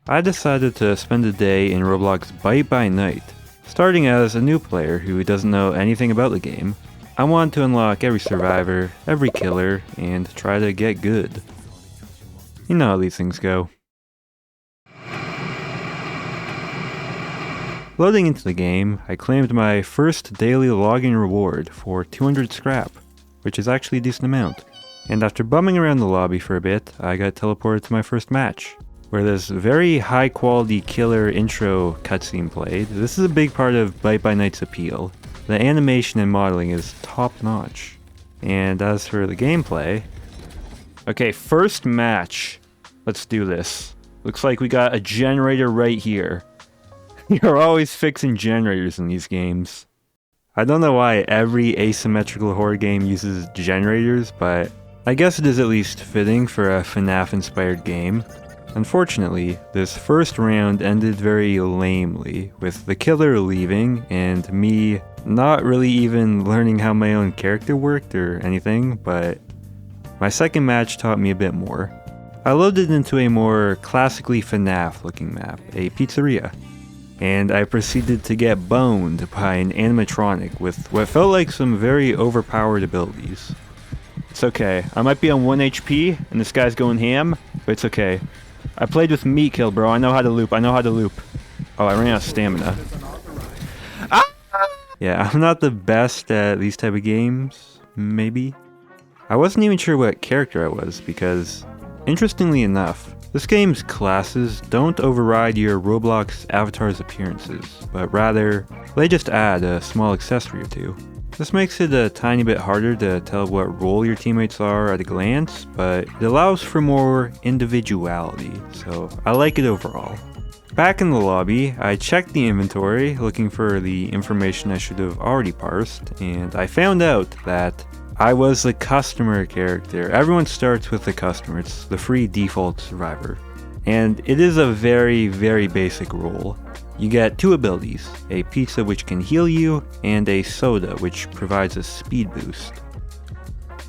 I decided to spend a day in Roblox Bite by Night. Starting as a new player who doesn't know anything about the game, I wanted to unlock every survivor, every killer, and try to get good. You know how these things go. Loading into the game, I claimed my first daily login reward for 200 scrap, which is actually a decent amount. And after bumming around the lobby for a bit, I got teleported to my first match, where this very high quality killer intro cutscene played. This is a big part of Bite by Night's appeal. The animation and modeling is top notch. And as for the gameplay... Okay, first match. Let's do this. Looks like we got a generator right here. You're always fixing generators in these games. I don't know why every asymmetrical horror game uses generators, but I guess it is at least fitting for a FNAF-inspired game. Unfortunately, this first round ended very lamely, with the killer leaving and me not really even learning how my own character worked or anything, but my second match taught me a bit more. I loaded into a more classically FNAF looking map, a pizzeria, and I proceeded to get boned by an animatronic with what felt like some very overpowered abilities. It's okay, I might be on 1 HP and this guy's going ham, but it's okay. I played with meat kill, bro. I know how to loop. Oh, I ran out of stamina. Ah! Yeah, I'm not the best at these type of games, maybe. I wasn't even sure what character I was because, interestingly enough, this game's classes don't override your Roblox avatar's appearances, but rather, they just add a small accessory or two. This makes it a tiny bit harder to tell what role your teammates are at a glance, but it allows for more individuality, so I like it overall. Back in the lobby, I checked the inventory looking for the information I should have already parsed, and I found out that I was the customer character. Everyone starts with the customer, it's the free default survivor. And it is a very, very basic role. You get two abilities, a pizza which can heal you, and a soda which provides a speed boost.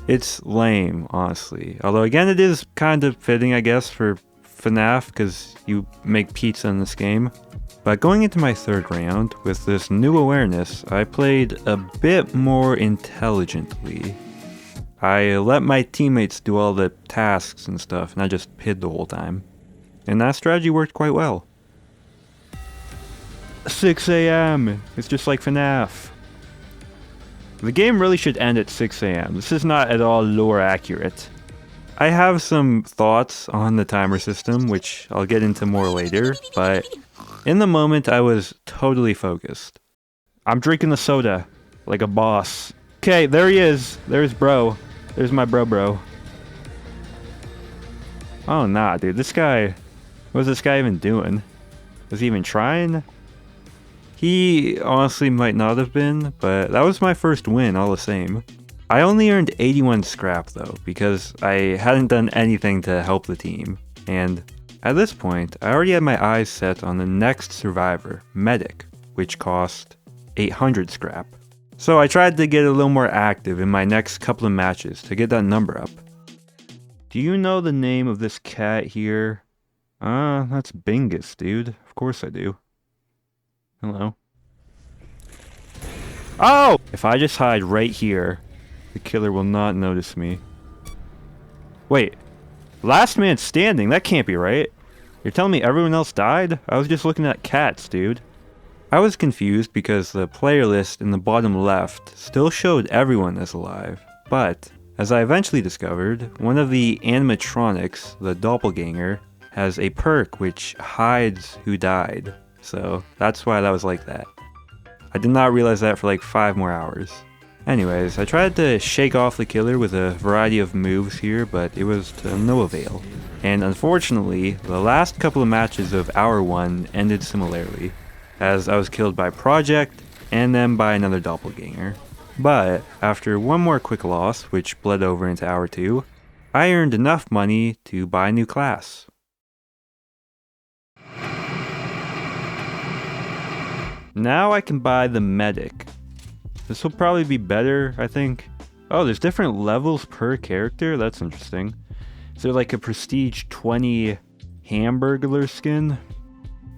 It's lame, honestly. Although again, it is kind of fitting, I guess, for FNAF, because you make pizza in this game. But going into my third round, with this new awareness, I played a bit more intelligently. I let my teammates do all the tasks and stuff, and I just hid the whole time. And that strategy worked quite well. 6 AM! It's just like FNAF. The game really should end at 6 AM. This is not at all lore accurate. I have some thoughts on the timer system, which I'll get into more later, but in the moment I was totally focused. I'm drinking the soda, like a boss. Okay, there he is. There's bro. There's my bro. Oh nah, dude, this guy... What was this guy even doing? Was he even trying? He honestly might not have been, but that was my first win all the same. I only earned 81 scrap though, because I hadn't done anything to help the team. And at this point, I already had my eyes set on the next survivor, Medic, which cost 800 scrap. So I tried to get a little more active in my next couple of matches to get that number up. Do you know the name of this cat here? That's Bingus, dude. Of course I do. Hello. Oh! If I just hide right here, the killer will not notice me. Wait. Last man standing? That can't be right. You're telling me everyone else died? I was just looking at cats, dude. I was confused because the player list in the bottom left still showed everyone as alive. But, as I eventually discovered, one of the animatronics, the Doppelganger, has a perk which hides who died. So that's why that was like that. I did not realize that for like 5 more hours. Anyways, I tried to shake off the killer with a variety of moves here, but it was to no avail. And unfortunately, the last couple of matches of Hour 1 ended similarly, as I was killed by Project and then by another Doppelganger. But after one more quick loss, which bled over into Hour 2, I earned enough money to buy a new class. Now I can buy the Medic. This will probably be better, I think. Oh, there's different levels per character? That's interesting. Is there like a prestige 20 Hamburglar skin?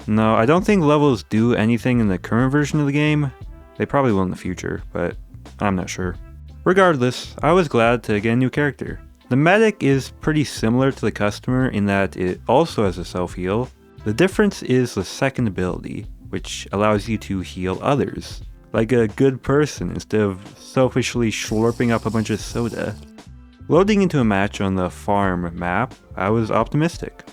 No, I don't think levels do anything in the current version of the game. They probably will in the future, but I'm not sure. Regardless, I was glad to get a new character. The medic is pretty similar to the customer in that it also has a self-heal. The difference is the second ability, which allows you to heal others, like a good person instead of selfishly slurping up a bunch of soda. Loading into a match on the farm map, I was optimistic.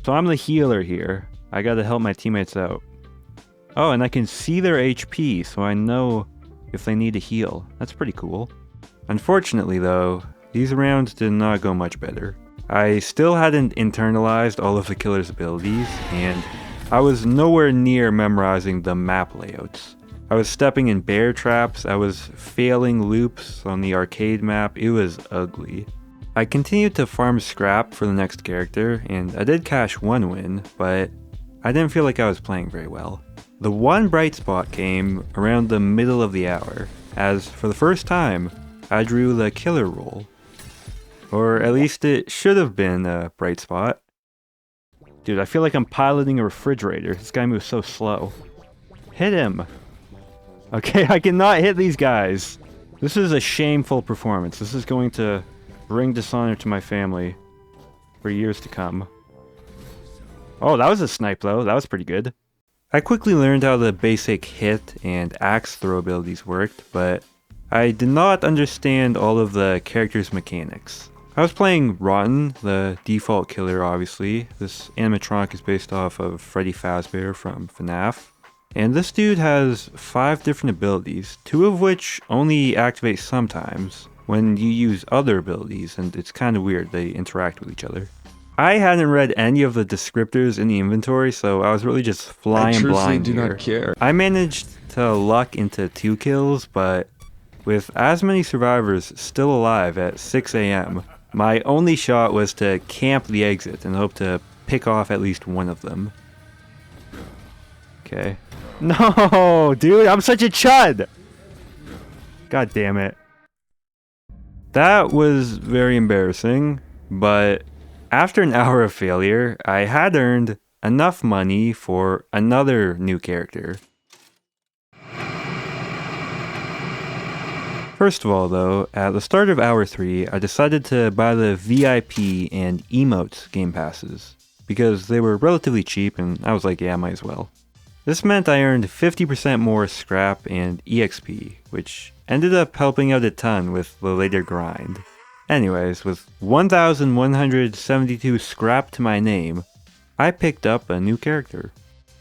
So I'm the healer here. I gotta help my teammates out. Oh, and I can see their HP, so I know if they need to heal. That's pretty cool. Unfortunately though, these rounds did not go much better. I still hadn't internalized all of the killer's abilities, and I was nowhere near memorizing the map layouts. I was stepping in bear traps, I was failing loops on the arcade map, it was ugly. I continued to farm scrap for the next character, and I did cash one win, but I didn't feel like I was playing very well. The one bright spot came around the middle of the hour, as for the first time, I drew the killer role. Or at least it should have been a bright spot. Dude, I feel like I'm piloting a refrigerator. This guy moves so slow. Hit him! Okay, I cannot hit these guys. This is a shameful performance. This is going to bring dishonor to my family for years to come. Oh, that was a snipe though. That was pretty good. I quickly learned how the basic hit and axe throw abilities worked, but I did not understand all of the character's mechanics. I was playing Rotten, the default killer obviously. This animatronic is based off of Freddy Fazbear from FNAF. And this dude has 5 different abilities, 2 of which only activate sometimes when you use other abilities, and it's kind of weird, they interact with each other. I hadn't read any of the descriptors in the inventory, so I was really just flying blind here. I truly do not care. I managed to luck into 2 kills, but with as many survivors still alive at 6 AM, my only shot was to camp the exit and hope to pick off at least one of them. Okay. No, dude, I'm such a chud! God damn it. That was very embarrassing, but after an hour of failure, I had earned enough money for another new character. First of all though, at the start of hour 3, I decided to buy the VIP and emotes game passes, because they were relatively cheap and I was like, yeah, might as well. This meant I earned 50% more scrap and EXP, which ended up helping out a ton with the later grind. Anyways, with 1,172 scrap to my name, I picked up a new character.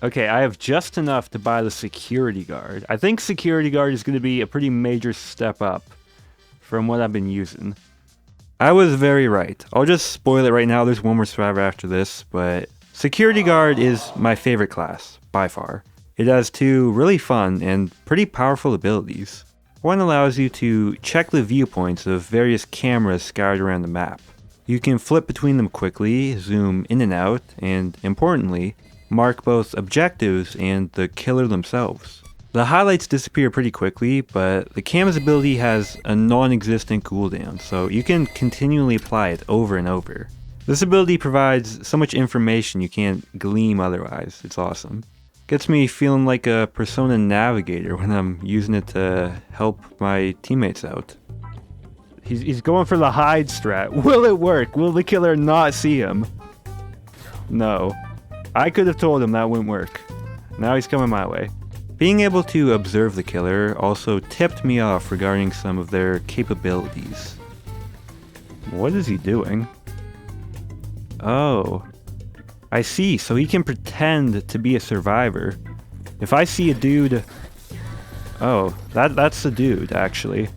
Okay, I have just enough to buy the security guard. I think security guard is going to be a pretty major step up from what I've been using. I was very right. I'll just spoil it right now, there's one more survivor after this, but security guard is my favorite class, by far. It has 2 really fun and pretty powerful abilities. One allows you to check the viewpoints of various cameras scattered around the map. You can flip between them quickly, zoom in and out, and importantly, mark both objectives and the killer themselves. The highlights disappear pretty quickly, but the cam's ability has a non-existent cooldown, so you can continually apply it over and over. This ability provides so much information you can't glean otherwise. It's awesome. Gets me feeling like a Persona Navigator when I'm using it to help my teammates out. He's going for the hide strat. Will it work? Will the killer not see him? No. I could have told him that wouldn't work. Now he's coming my way. Being able to observe the killer also tipped me off regarding some of their capabilities. What is he doing? Oh. I see, so he can pretend to be a survivor. If I see a dude... Oh, that's the dude, actually.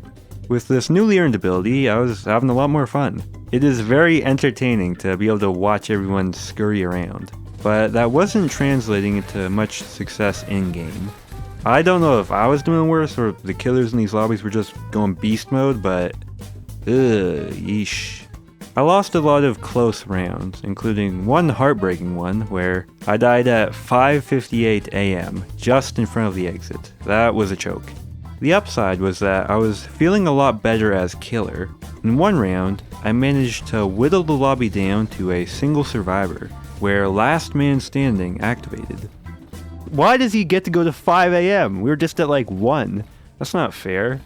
With this newly earned ability, I was having a lot more fun. It is very entertaining to be able to watch everyone scurry around, but that wasn't translating into much success in-game. I don't know if I was doing worse or the killers in these lobbies were just going beast mode, but... yeesh. I lost a lot of close rounds, including one heartbreaking one where I died at 5:58 AM, just in front of the exit. That was a choke. The upside was that I was feeling a lot better as killer. In one round, I managed to whittle the lobby down to a single survivor, where last man standing activated. Why does he get to go to 5 a.m.? We were just at like 1. That's not fair.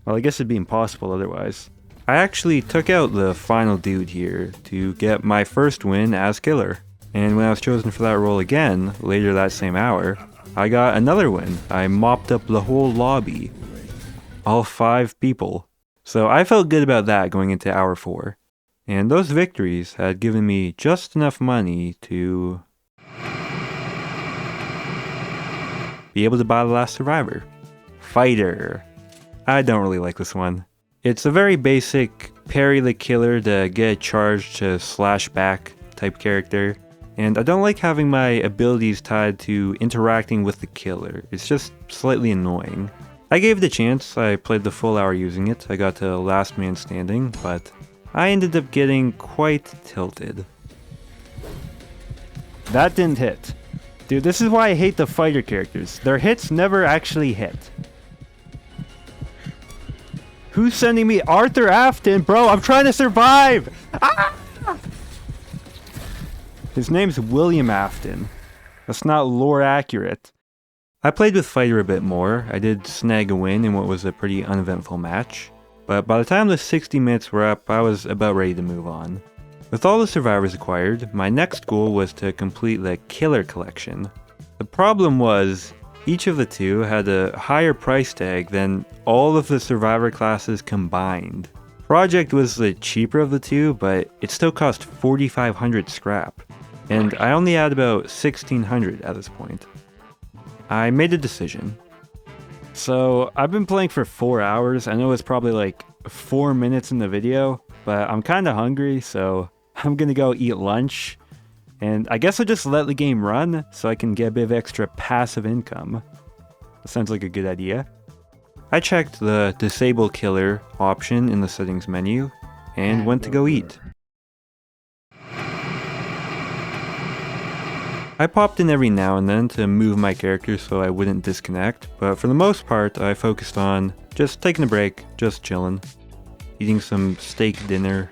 Well, I guess it'd be impossible otherwise. I actually took out the final dude here to get my first win as killer. And when I was chosen for that role again, later that same hour, I got another win. I mopped up the whole lobby. All 5 people. So I felt good about that going into hour 4. And those victories had given me just enough money to be able to buy the last survivor. Fighter. I don't really like this one. It's a very basic parry the killer to get a charge to slash back type character. And I don't like having my abilities tied to interacting with the killer. It's just slightly annoying. I gave it a chance. I played the full hour using it. I got to last man standing, but I ended up getting quite tilted. That didn't hit. Dude, this is why I hate the fighter characters. Their hits never actually hit. Who's sending me Arthur Afton? Bro, I'm trying to survive! Ah! His name's William Afton. That's not lore accurate. I played with fighter a bit more. I did snag a win in what was a pretty uneventful match. But by the time the 60 minutes were up, I was about ready to move on. With all the survivors acquired, my next goal was to complete the killer collection. The problem was, each of the two had a higher price tag than all of the survivor classes combined. Project was the cheaper of the two, but it still cost 4,500 scrap. And I only had about 1,600 at this point. I made a decision. So I've been playing for 4 hours. I know it's probably like 4 minutes in the video, but I'm kind of hungry, so I'm gonna go eat lunch. And I guess I'll just let the game run so I can get a bit of extra passive income. That sounds like a good idea. I checked the disable killer option in the settings menu and went to go eat. I popped in every now and then to move my character so I wouldn't disconnect, but for the most part I focused on just taking a break, just chilling, eating some steak dinner.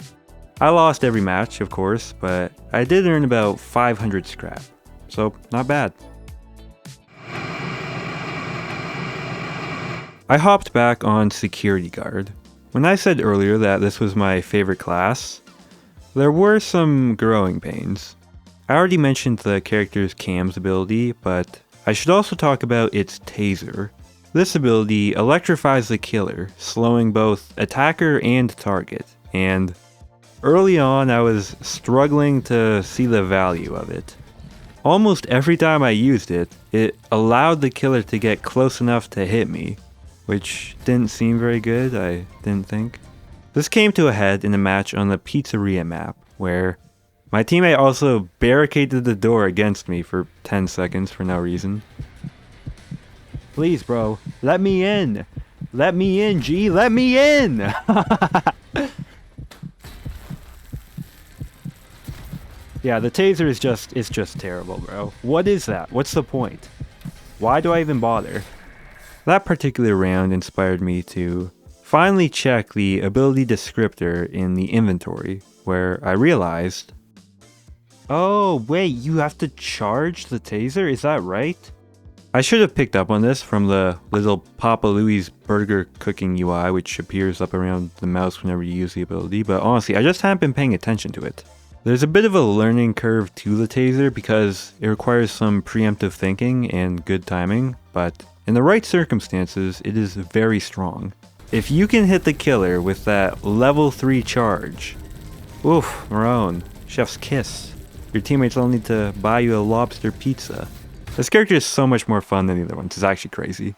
I lost every match, of course, but I did earn about 500 scrap, so not bad. I hopped back on security guard. When I said earlier that this was my favorite class, there were some growing pains. I already mentioned the character's Cam's ability, but I should also talk about its taser. This ability electrifies the killer, slowing both attacker and target, and early on I was struggling to see the value of it. Almost every time I used it, it allowed the killer to get close enough to hit me, which didn't seem very good, I didn't think. This came to a head in a match on the pizzeria map, where my teammate also barricaded the door against me for 10 seconds for no reason. Please, bro, let me in! Let me in, G! Let me in! Yeah, the taser is just terrible, bro. What is that? What's the point? Why do I even bother? That particular round inspired me to finally check the ability descriptor in the inventory, where I realized, oh wait, you have to charge the taser? Is that right? I should have picked up on this from the little Papa Louie's burger cooking UI, which appears up around the mouse whenever you use the ability, but honestly, I just haven't been paying attention to it. There's a bit of a learning curve to the taser because it requires some preemptive thinking and good timing, but in the right circumstances, it is very strong. If you can hit the killer with that level 3 charge, oof, Marone, chef's kiss. Your teammates will need to buy you a lobster pizza. This character is so much more fun than the other ones, it's actually crazy.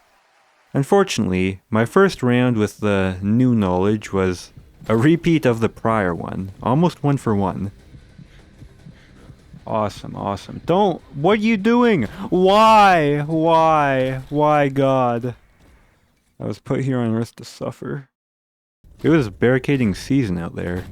Unfortunately, my first round with the new knowledge was a repeat of the prior one, almost 1 for 1. Awesome, awesome. Don't, what are you doing? Why, God? I was put here on earth to suffer. It was barricading season out there.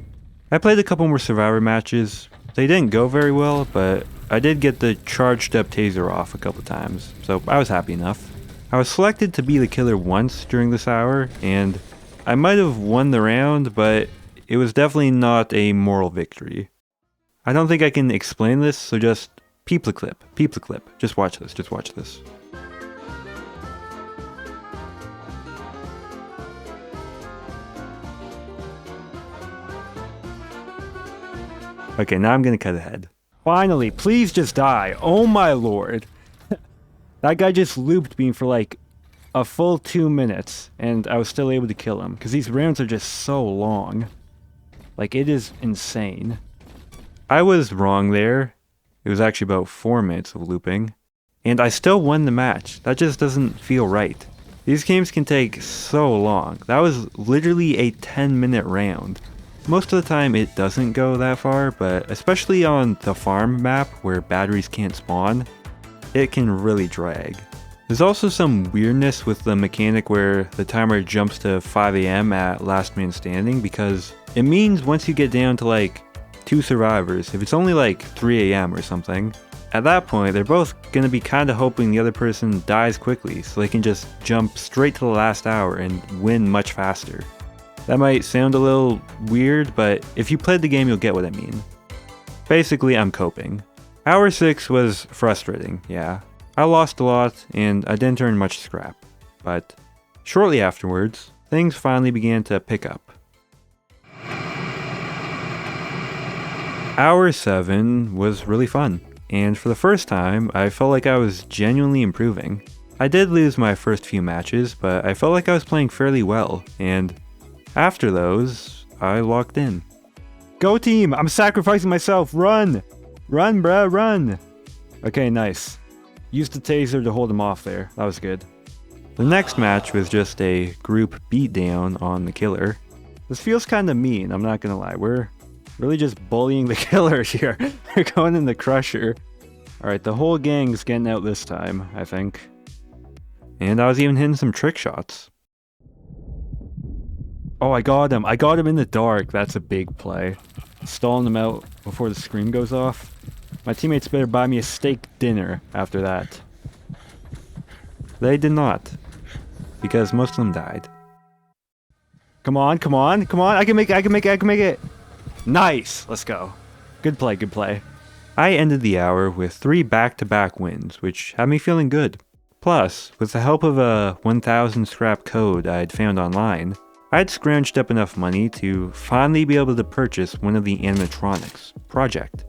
I played a couple more survivor matches. They didn't go very well, but I did get the charged up taser off a couple times, so I was happy enough. I was selected to be the killer once during this hour, and I might have won the round, but it was definitely not a moral victory. I don't think I can explain this, so just peep the clip. Peep the clip. Just watch this. Just watch this. Okay, now I'm gonna cut ahead. Finally, please just die. Oh my lord. That guy just looped me for like a full 2 minutes, and I was still able to kill him, because these rounds are just so long. Like, it is insane. I was wrong there. It was actually about 4 minutes of looping. And I still won the match. That just doesn't feel right. These games can take so long. That was literally a 10-minute round. Most of the time it doesn't go that far, but especially on the farm map where batteries can't spawn, it can really drag. There's also some weirdness with the mechanic where the timer jumps to 5 AM at last man standing, because it means once you get down to like 2 survivors, if it's only like 3 AM or something, at that point they're both gonna be kinda hoping the other person dies quickly so they can just jump straight to the last hour and win much faster. That might sound a little weird, but if you played the game, you'll get what I mean. Basically, I'm coping. Hour 6 was frustrating, yeah. I lost a lot, and I didn't earn much scrap. But shortly afterwards, things finally began to pick up. Hour 7 was really fun, and for the first time, I felt like I was genuinely improving. I did lose my first few matches, but I felt like I was playing fairly well, and after those, I locked in. Go team! I'm sacrificing myself! Run! Run, bruh, run! Okay, nice. Used the taser to hold him off there. That was good. The next match was just a group beatdown on the killer. This feels kinda mean, I'm not gonna lie. We're really just bullying the killer here. We're going in the crusher. Alright, the whole gang's getting out this time, I think. And I was even hitting some trick shots. Oh, I got him. I got him in the dark. That's a big play. Stalling him out before the screen goes off. My teammates better buy me a steak dinner after that. They did not. Because most of them died. Come on, come on, come on. I can make it, I can make it, I can make it. Nice. Let's go. Good play, good play. I ended the hour with 3 back-to-back wins, which had me feeling good. Plus, with the help of a 1000 scrap code I'd found online, I'd scrounged up enough money to finally be able to purchase one of the animatronics, Project.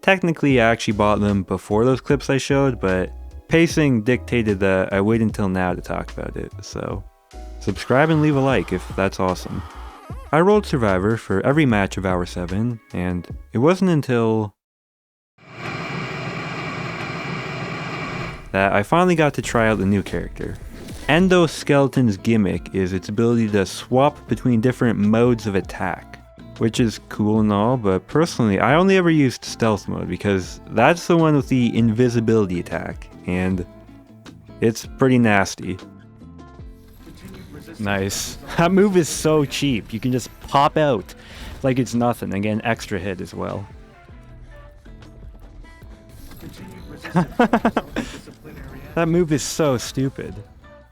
Technically, I actually bought them before those clips I showed, but pacing dictated that I wait until now to talk about it, so subscribe and leave a like if that's awesome. I rolled Survivor for every match of Hour 7, and it wasn't until that I finally got to try out the new character. Endoskeleton's gimmick is its ability to swap between different modes of attack, which is cool and all, but personally I only ever used stealth mode because that's the one with the invisibility attack, and it's pretty nasty. Nice. That move is so cheap, you can just pop out like it's nothing and get an extra hit as well. That move is so stupid.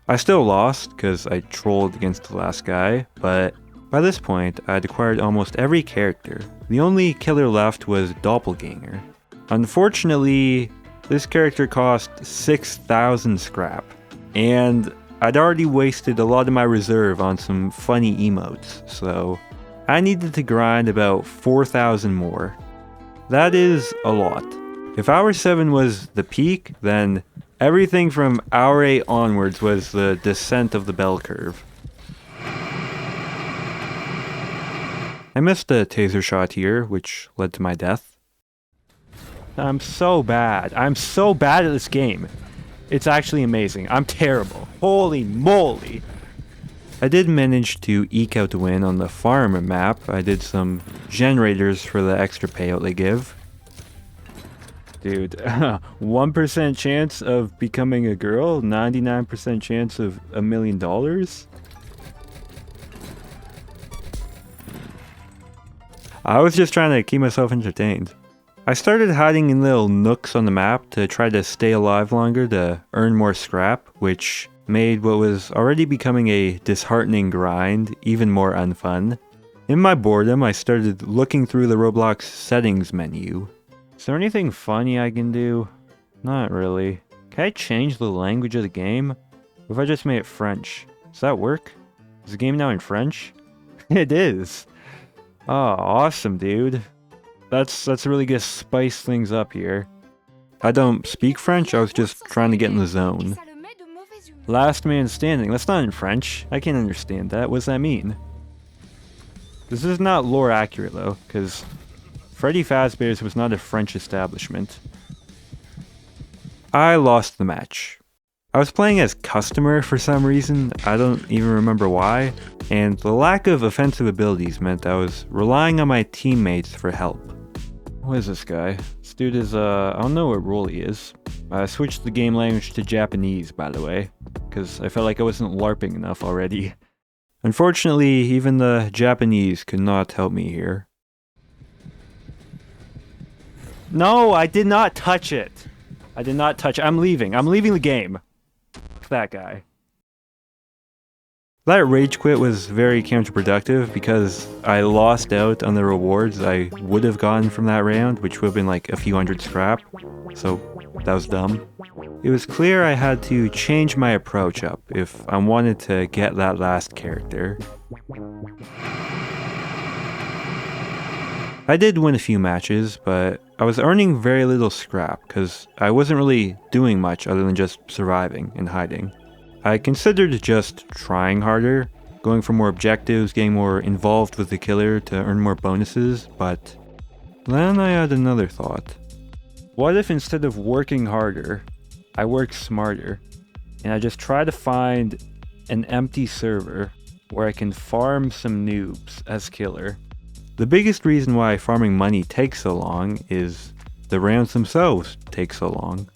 I still lost because I trolled against the last guy, but by this point I'd acquired almost every character. The only killer left was Doppelganger. Unfortunately, this character cost 6,000 scrap, and I'd already wasted a lot of my reserve on some funny emotes, so I needed to grind about 4,000 more. That is a lot. If Hour 7 was the peak, then everything from Hour 8 onwards was the descent of the bell curve. I missed a taser shot here, which led to my death. I'm so bad. I'm so bad at this game. It's actually amazing. I'm terrible. Holy moly! I did manage to eke out the win on the farm map. I did some generators for the extra payout they give. Dude, 1% chance of becoming a girl, 99% chance of $1 million? I was just trying to keep myself entertained. I started hiding in little nooks on the map to try to stay alive longer to earn more scrap, which made what was already becoming a disheartening grind even more unfun. In my boredom, I started looking through the Roblox settings menu. Is there anything funny I can do? Not really. Can I change the language of the game? What if I just made it French? Does that work? Is the game now in French? It is. Oh, awesome, dude. That's really gonna spice things up here. I don't speak French, I was just trying to get in the zone. Last man standing, that's not in French. I can't understand that. What does that mean? This is not lore accurate though, because Freddy Fazbear's was not a French establishment. I lost the match. I was playing as customer for some reason, I don't even remember why, and the lack of offensive abilities meant I was relying on my teammates for help. What is this guy? This dude is, I don't know what role he is. I switched the game language to Japanese, by the way, because I felt like I wasn't LARPing enough already. Unfortunately, even the Japanese could not help me here. No, I did not touch it! I did not touch it. I'm leaving the game. Fuck that guy. That rage quit was very counterproductive because I lost out on the rewards I would have gotten from that round, which would have been like a few hundred scrap, so that was dumb. It was clear I had to change my approach up if I wanted to get that last character. I did win a few matches, but I was earning very little scrap because I wasn't really doing much other than just surviving and hiding. I considered just trying harder, going for more objectives, getting more involved with the killer to earn more bonuses, but then I had another thought. What if instead of working harder, I work smarter, and I just try to find an empty server where I can farm some noobs as killer? The biggest reason why farming money takes so long is the rounds themselves take so long.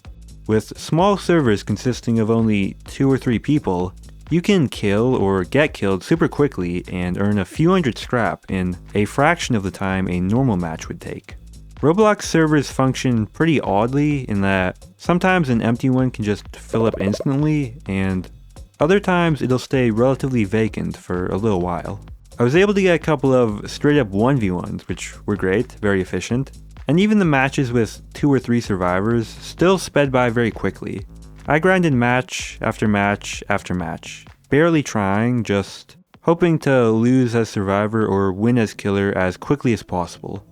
With small servers consisting of only 2 or 3 people, you can kill or get killed super quickly and earn a few hundred scrap in a fraction of the time a normal match would take. Roblox servers function pretty oddly in that sometimes an empty one can just fill up instantly, and other times it'll stay relatively vacant for a little while. I was able to get a couple of straight up 1v1s, which were great, very efficient. And even the matches with 2 or 3 survivors still sped by very quickly. I grinded match after match after match, barely trying, just hoping to lose as survivor or win as killer as quickly as possible.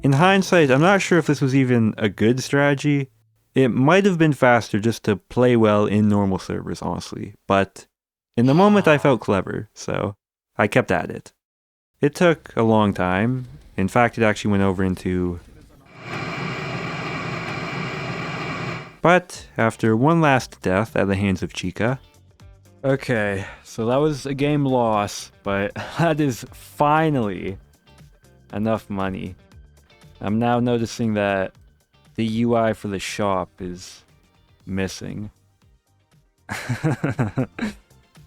In hindsight, I'm not sure if this was even a good strategy. It might have been faster just to play well in normal servers, honestly, but in the moment I felt clever, so I kept at it. It took a long time. In fact, it actually went over into... But after one last death at the hands of Chica... Okay, so that was a game loss, but that is finally enough money. I'm now noticing that the UI for the shop is missing.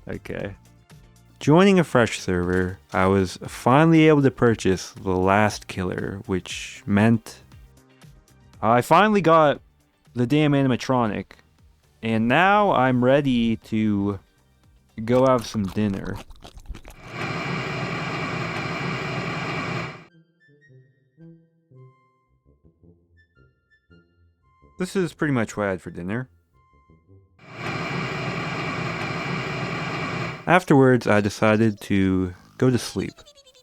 Okay. Joining a fresh server, I was finally able to purchase the last killer, which meant I finally got the damn animatronic, and now I'm ready to go have some dinner. This is pretty much what I had for dinner. Afterwards, I decided to go to sleep.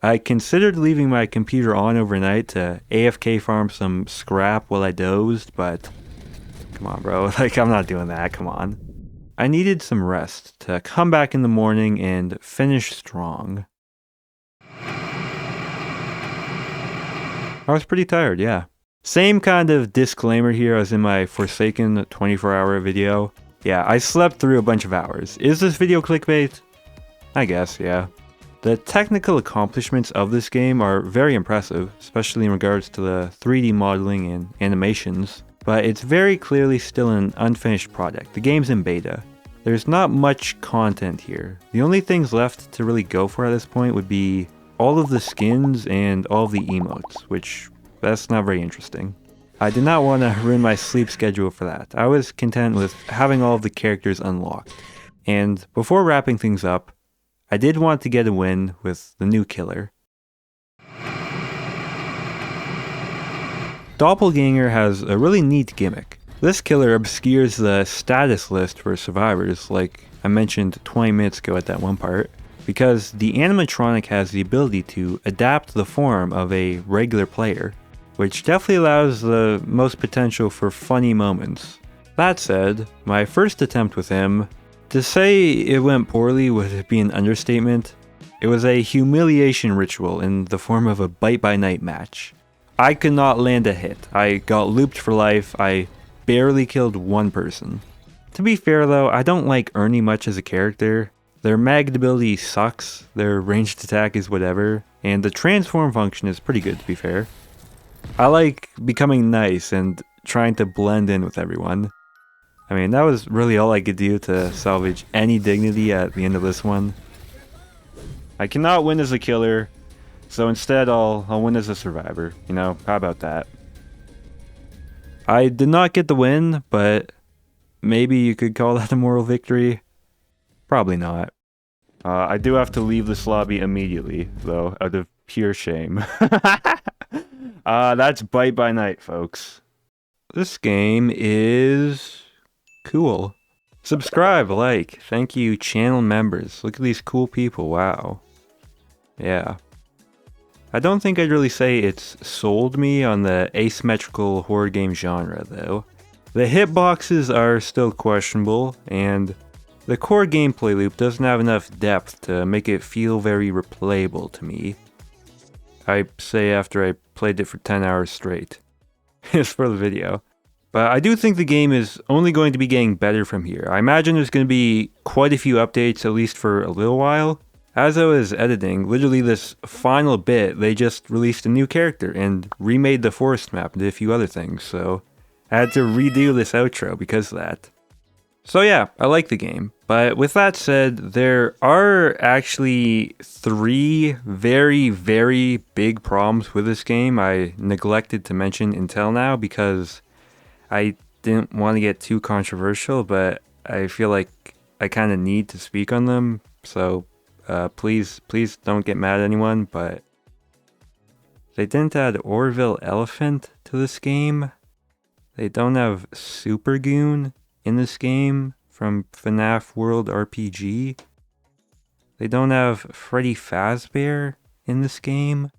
I considered leaving my computer on overnight to AFK farm some scrap while I dozed, but come on, bro, like I'm not doing that, come on. I needed some rest to come back in the morning and finish strong. I was pretty tired, yeah. Same kind of disclaimer here as in my Forsaken 24-hour video. Yeah, I slept through a bunch of hours. Is this video clickbait? I guess, yeah. The technical accomplishments of this game are very impressive, especially in regards to the 3D modeling and animations, but it's very clearly still an unfinished product. The game's in beta. There's not much content here. The only things left to really go for at this point would be all of the skins and all of the emotes, which that's not very interesting. I did not want to ruin my sleep schedule for that. I was content with having all of the characters unlocked. And before wrapping things up, I did want to get a win with the new killer. Doppelganger has a really neat gimmick. This killer obscures the status list for survivors, like I mentioned 20 minutes ago at that one part, because the animatronic has the ability to adapt the form of a regular player, which definitely allows the most potential for funny moments. That said, my first attempt with him, to say it went poorly would be an understatement. It was a humiliation ritual in the form of a bite-by-night match. I could not land a hit. I got looped for life. I barely killed one person. To be fair though, I don't like Ernie much as a character. Their magnet ability sucks, their ranged attack is whatever, and the transform function is pretty good to be fair. I like becoming nice and trying to blend in with everyone. I mean, that was really all I could do to salvage any dignity at the end of this one. I cannot win as a killer, so instead I'll win as a survivor, you know, how about that? I did not get the win, but maybe you could call that a moral victory. Probably not. I do have to leave this lobby immediately, though, out of pure shame. That's Bite by Night, folks. This game is cool. Subscribe, like, thank you, channel members. Look at these cool people, wow. Yeah. I don't think I'd really say it's sold me on the asymmetrical horror game genre, though. The hitboxes are still questionable, and the core gameplay loop doesn't have enough depth to make it feel very replayable to me. I say after I played it for 10 hours straight. It's for the video. But I do think the game is only going to be getting better from here. I imagine there's going to be quite a few updates, at least for a little while. As I was editing, literally this final bit, they just released a new character and remade the forest map and did a few other things, so I had to redo this outro because of that. So yeah, I like the game, but with that said, there are actually 3 very, very big problems with this game I neglected to mention until now because I didn't want to get too controversial, but I feel like I kind of need to speak on them, so please don't get mad at anyone, but they didn't add Orville Elephant to this game. They don't have Super Goon in this game from FNAF World RPG. They don't have Freddy Fazbear in this game.